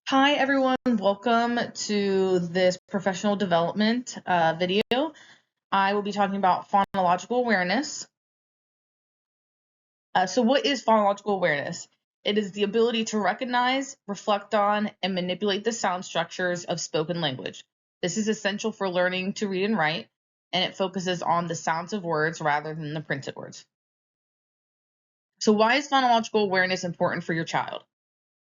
Hi everyone, welcome to this professional development video. I will be talking about phonological awareness. So what is phonological awareness? It is the ability to recognize, reflect on, and manipulate the sound structures of spoken language. This is essential for learning to read and write, and it focuses on the sounds of words rather than the printed words. So why is phonological awareness important for your child?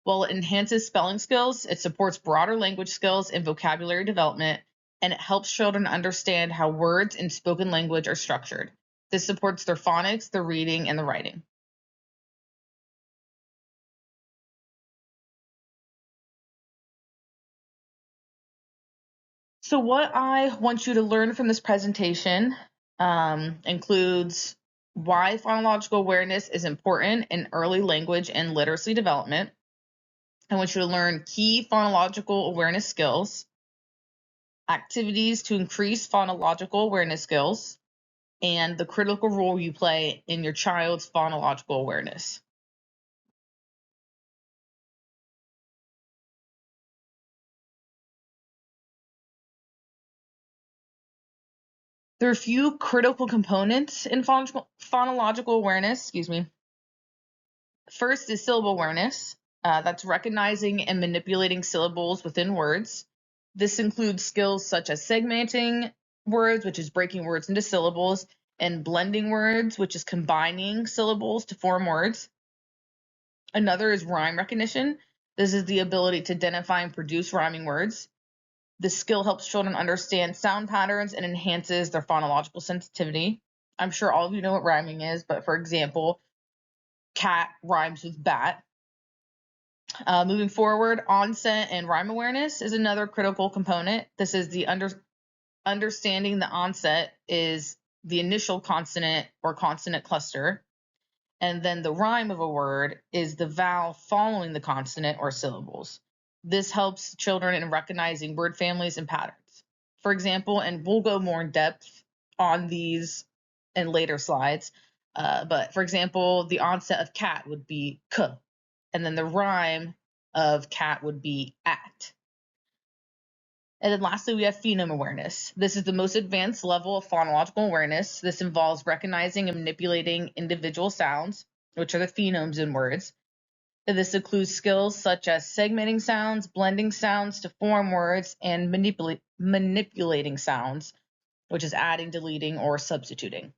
Well, it enhances spelling skills, it supports broader language skills and vocabulary development, and it helps children understand how words in spoken language are structured. This supports their phonics, their reading, and the writing. So what I want you to learn from this presentation includes why phonological awareness is important in early language and literacy development. I want you to learn key phonological awareness skills, activities to increase phonological awareness skills, and the critical role you play in your child's phonological awareness. There are a few critical components in phonological awareness, First is syllable awareness. That's recognizing and manipulating syllables within words. This includes skills such as segmenting words, which is breaking words into syllables, and blending words, which is combining syllables to form words. Another is rhyme recognition. This is the ability to identify and produce rhyming words. This skill helps children understand sound patterns and enhances their phonological sensitivity. I'm sure all of you know what rhyming is, but for example, cat rhymes with bat. Moving forward, onset and rhyme awareness is another critical component. This is the understanding the onset is the initial consonant or consonant cluster, and then the rhyme of a word is the vowel following the consonant or syllables. This helps children in recognizing word families and patterns. For example, and we'll go more in depth on these in later slides, but for example, the onset of cat would be k, and then the rhyme of cat would be at. And then lastly, we have phoneme awareness. This is the most advanced level of phonological awareness. This involves recognizing and manipulating individual sounds, which are the phonemes in words. And this includes skills such as segmenting sounds, blending sounds to form words, and manipulating sounds, which is adding, deleting, or substituting.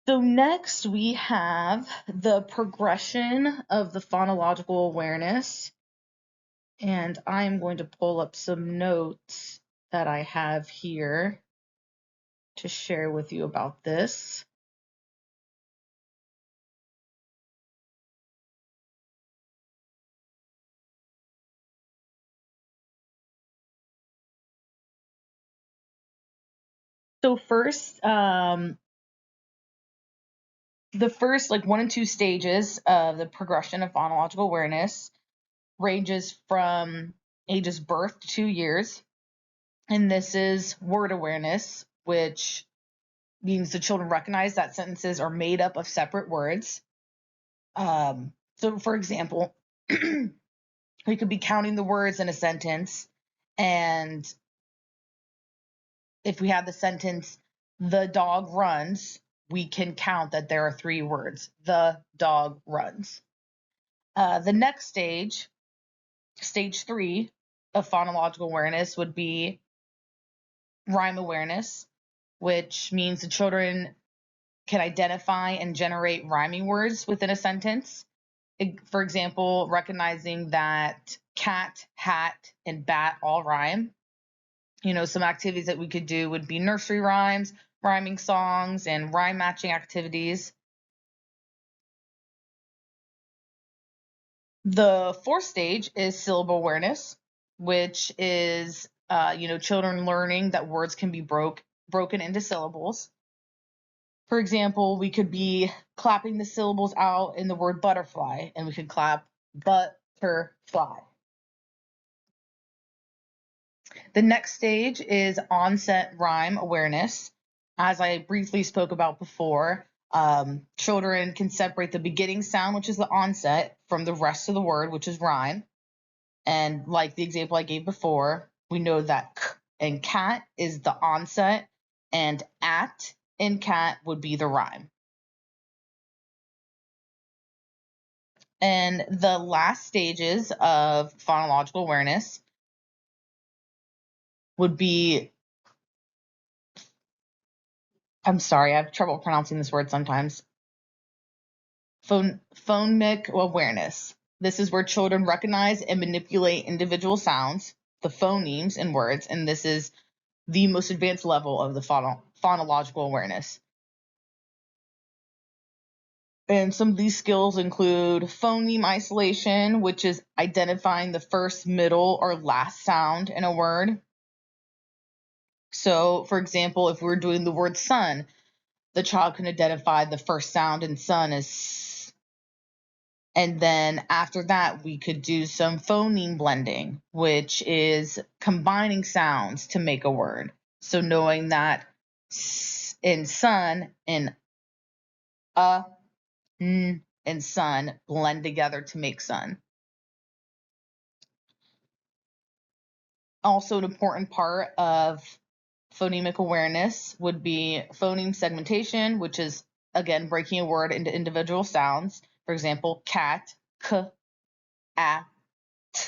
So next we have the progression of the phonological awareness. And I'm going to pull up some notes that I have here to share with you about this. So first, the first 1 and 2 stages of the progression of phonological awareness ranges from ages birth to 2 years. And this is word awareness, which means the children recognize that sentences are made up of separate words. So for example, we could be counting the words in a sentence, and if we have the sentence, the dog runs, we can count that there are 3 words. The dog runs. The next stage, stage 3 of phonological awareness, would be rhyme awareness, which means the children can identify and generate rhyming words within a sentence. For example, recognizing that cat, hat, and bat all rhyme. Some activities that we could do would be nursery rhymes, rhyming songs, and rhyme matching activities. The fourth stage is syllable awareness, which is, children learning that words can be broken into syllables. For example, we could be clapping the syllables out in the word butterfly, and we could clap butterfly. The next stage is onset rhyme awareness, As I briefly spoke about before, children can separate the beginning sound, which is the onset, from the rest of the word, which is rhyme. And like the example I gave before, we know that k in cat is the onset, and at in cat would be the rhyme. And the last stages of phonological awareness would be, I'm sorry, I have trouble pronouncing this word sometimes. Phonic awareness. This is where children recognize and manipulate individual sounds, the phonemes in words, and this is the most advanced level of the phonological awareness. And some of these skills include phoneme isolation, which is identifying the first, middle, or last sound in a word. So, for example, if we're doing the word sun, the child can identify the first sound in sun as s. And then after that, we could do some phoneme blending, which is combining sounds to make a word. So knowing that s in sun and n and sun blend together to make sun. Also, an important part of phonemic awareness would be phoneme segmentation, which is, again, breaking a word into individual sounds. For example, cat, k, a, t.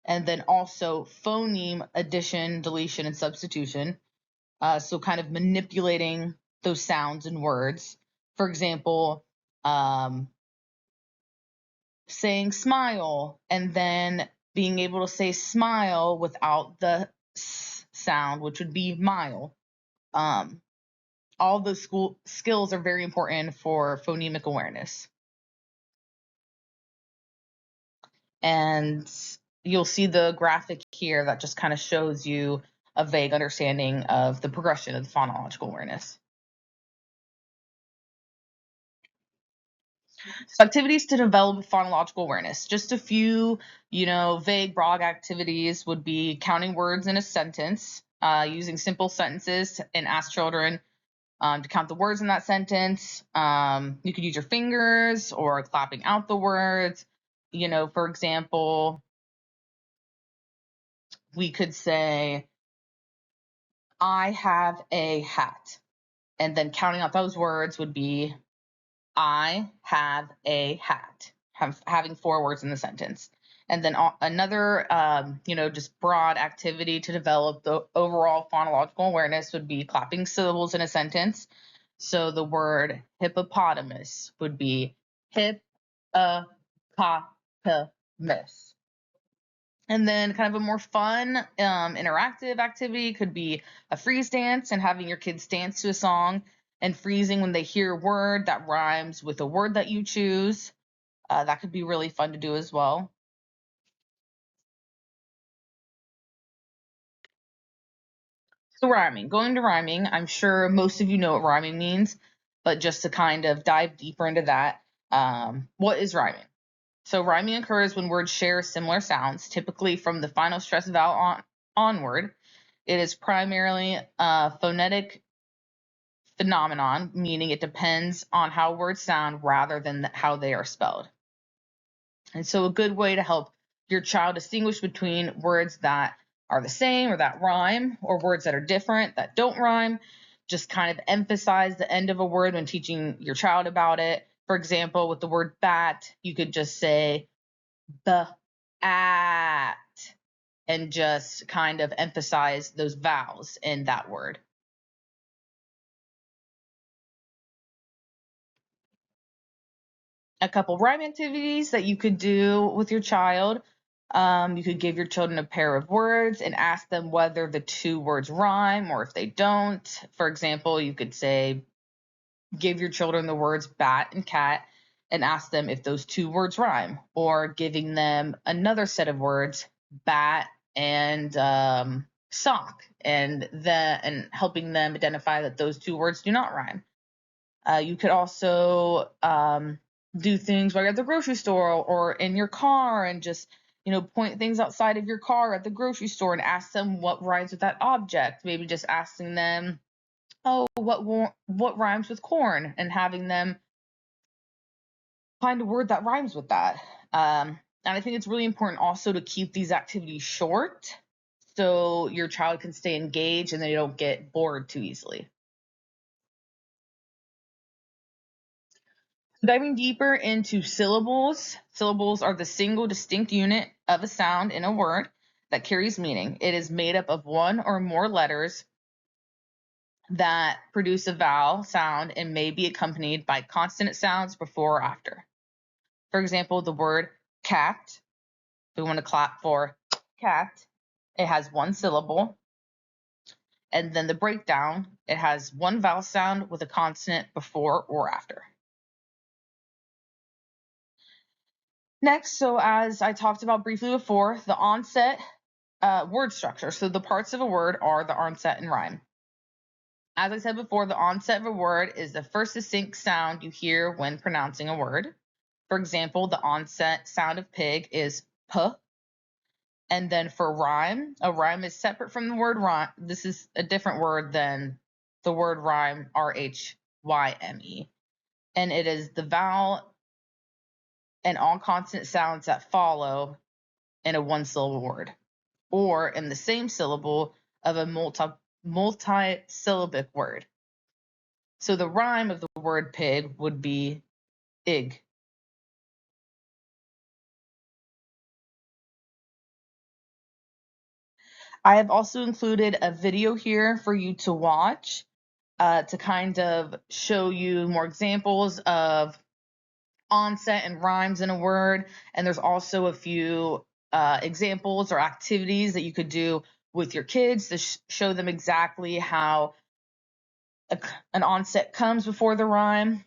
And then also phoneme addition, deletion, and substitution. So kind of manipulating those sounds in words. For example, saying smile and then being able to say smile without the s sound, which would be mile. Um, all those skills are very important for phonemic awareness. And you'll see the graphic here that just kind of shows you a vague understanding of the progression of the phonological awareness. So activities to develop phonological awareness. Just a few, vague, broad activities would be counting words in a sentence, using simple sentences and ask children to count the words in that sentence. You could use your fingers or clapping out the words. For example, we could say, I have a hat. And then counting out those words would be, I have a hat, having 4 words in the sentence. And then another, just broad activity to develop the overall phonological awareness would be clapping syllables in a sentence. So the word hippopotamus would be hip-a-pa-pa-miss. And then kind of a more fun, interactive activity could be a freeze dance and having your kids dance to a song and freezing when they hear a word that rhymes with a word that you choose. That could be really fun to do as well. So rhyming, going to rhyming, I'm sure most of you know what rhyming means, but just to kind of dive deeper into that, what is rhyming? So rhyming occurs when words share similar sounds, typically from the final stressed vowel onward. It is primarily a phonetic phenomenon, meaning it depends on how words sound rather than how they are spelled. And so a good way to help your child distinguish between words that are the same or that rhyme, or words that are different that don't rhyme, just kind of emphasize the end of a word when teaching your child about it. For example, with the word bat, you could just say the at and just kind of emphasize those vowels in that word. A couple rhyme activities that you could do with your child. You could give your children a pair of words and ask them whether the 2 words rhyme or if they don't. For example, you could say, give your children the words bat and cat and ask them if those 2 words rhyme, or giving them another set of words, bat and sock, and helping them identify that those 2 words do not rhyme. You could also do things while you're at the grocery store or in your car and just, point things outside of your car at the grocery store and ask them what rhymes with that object. Maybe just asking them, oh, what rhymes with corn, and having them find a word that rhymes with that. And I think it's really important also to keep these activities short so your child can stay engaged and they don't get bored too easily. Diving deeper into syllables, syllables are the single distinct unit of a sound in a word that carries meaning. It is made up of one or more letters that produce a vowel sound and may be accompanied by consonant sounds before or after. For example, the word cat, we want to clap for cat, it has one syllable. And then the breakdown, it has one vowel sound with a consonant before or after. Next, so as I talked about briefly before, the onset word structure. So the parts of a word are the onset and rhyme. As I said before, the onset of a word is the first distinct sound you hear when pronouncing a word. For example, the onset sound of pig is p. And then for rhyme, a rhyme is separate from the word rhyme. This is a different word than the word rhyme, rhyme. And it is the vowel and all consonant sounds that follow in a one syllable word, or in the same syllable of a multi-syllabic word. So the rhyme of the word pig would be ig. I have also included a video here for you to watch to kind of show you more examples of onset and rhymes in a word. And there's also a few examples or activities that you could do with your kids to show them exactly how an onset comes before the rhyme.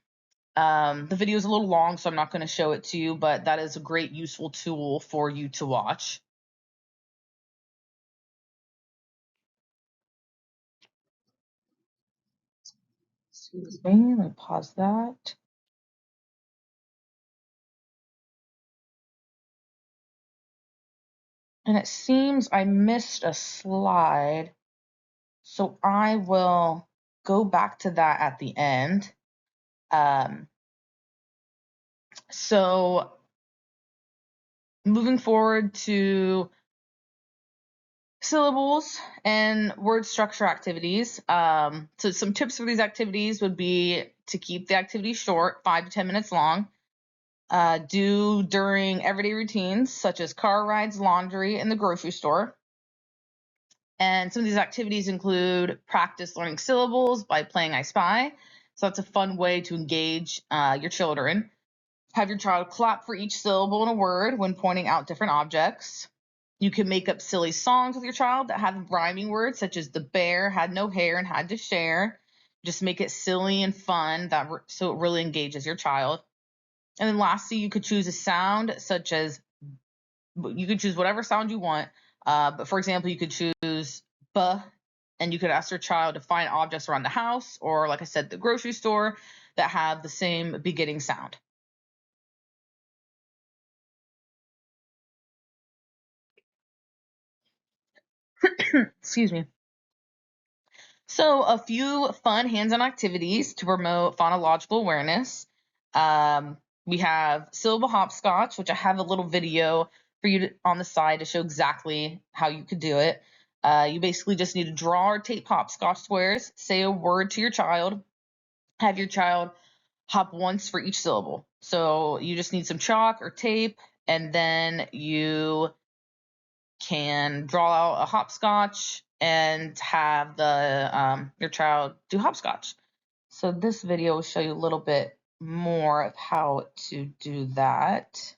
The video is a little long, so I'm not going to show it to you, but that is a great useful tool for you to watch. Excuse me, let me pause that. And it seems I missed a slide, so I will go back to that at the end. So moving forward to syllables and word structure activities. So some tips for these activities would be to keep the activity short, 5 to 10 minutes long. Do during everyday routines such as car rides, laundry, and the grocery store. And some of these activities include practice learning syllables by playing I Spy. So that's a fun way to engage your children. Have your child clap for each syllable in a word when pointing out different objects. You can make up silly songs with your child that have rhyming words, such as the bear had no hair and had to share. Just make it silly and fun so it really engages your child. And then lastly, you could choose a sound such as, you could choose whatever sound you want. But for example, you could choose B, and you could ask your child to find objects around the house or, like I said, the grocery store that have the same beginning sound. Excuse me. So a few fun hands-on activities to promote phonological awareness. We have syllable hopscotch, which I have a little video for you on the side to show exactly how you could do it. You basically just need to draw or tape hopscotch squares, say a word to your child, have your child hop once for each syllable. So you just need some chalk or tape, and then you can draw out a hopscotch and have the your child do hopscotch. So this video will show you a little bit more of how to do that.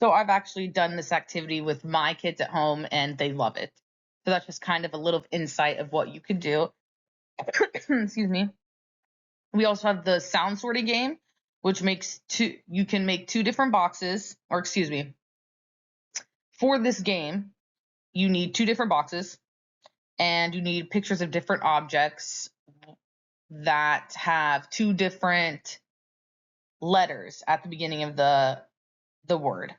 So I've actually done this activity with my kids at home and they love it. So that's just kind of a little insight of what you could do. Excuse me. We also have the sound sorting game, which you can make two different boxes, or excuse me, for this game, you need two different boxes and you need pictures of different objects that have two different letters at the beginning of the word.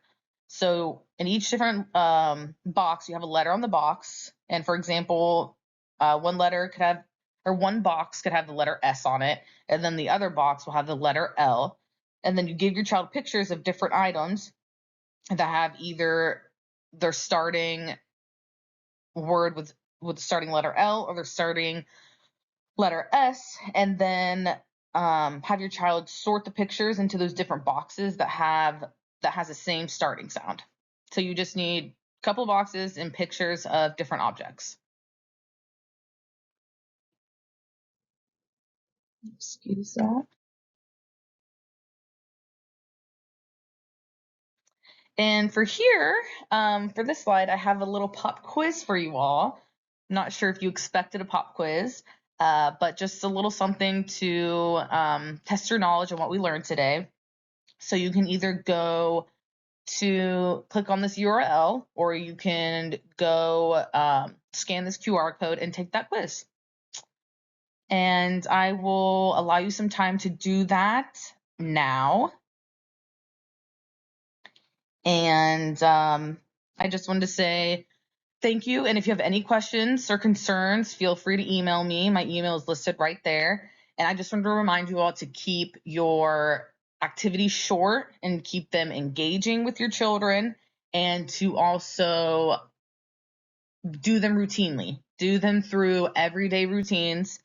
So in each different box, you have a letter on the box. And for example, one box could have the letter S on it, and then the other box will have the letter L. And then you give your child pictures of different items that have either their starting word with the starting letter L or their starting letter S, and then have your child sort the pictures into those different boxes that has the same starting sound. So you just need a couple boxes and pictures of different objects. Excuse that. And for here, for this slide, I have a little pop quiz for you all. Not sure if you expected a pop quiz, but just a little something to test your knowledge on what we learned today. So you can either go to click on this URL, or you can go scan this QR code and take that quiz. And I will allow you some time to do that now. And I just wanted to say thank you. And if you have any questions or concerns, feel free to email me. My email is listed right there. And I just wanted to remind you all to keep your activities short and keep them engaging with your children, and to also do them routinely. Do them through everyday routines,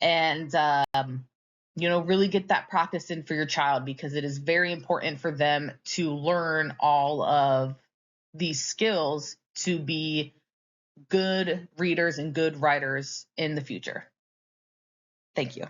and really get that practice in for your child, because it is very important for them to learn all of these skills to be good readers and good writers in the future. Thank you.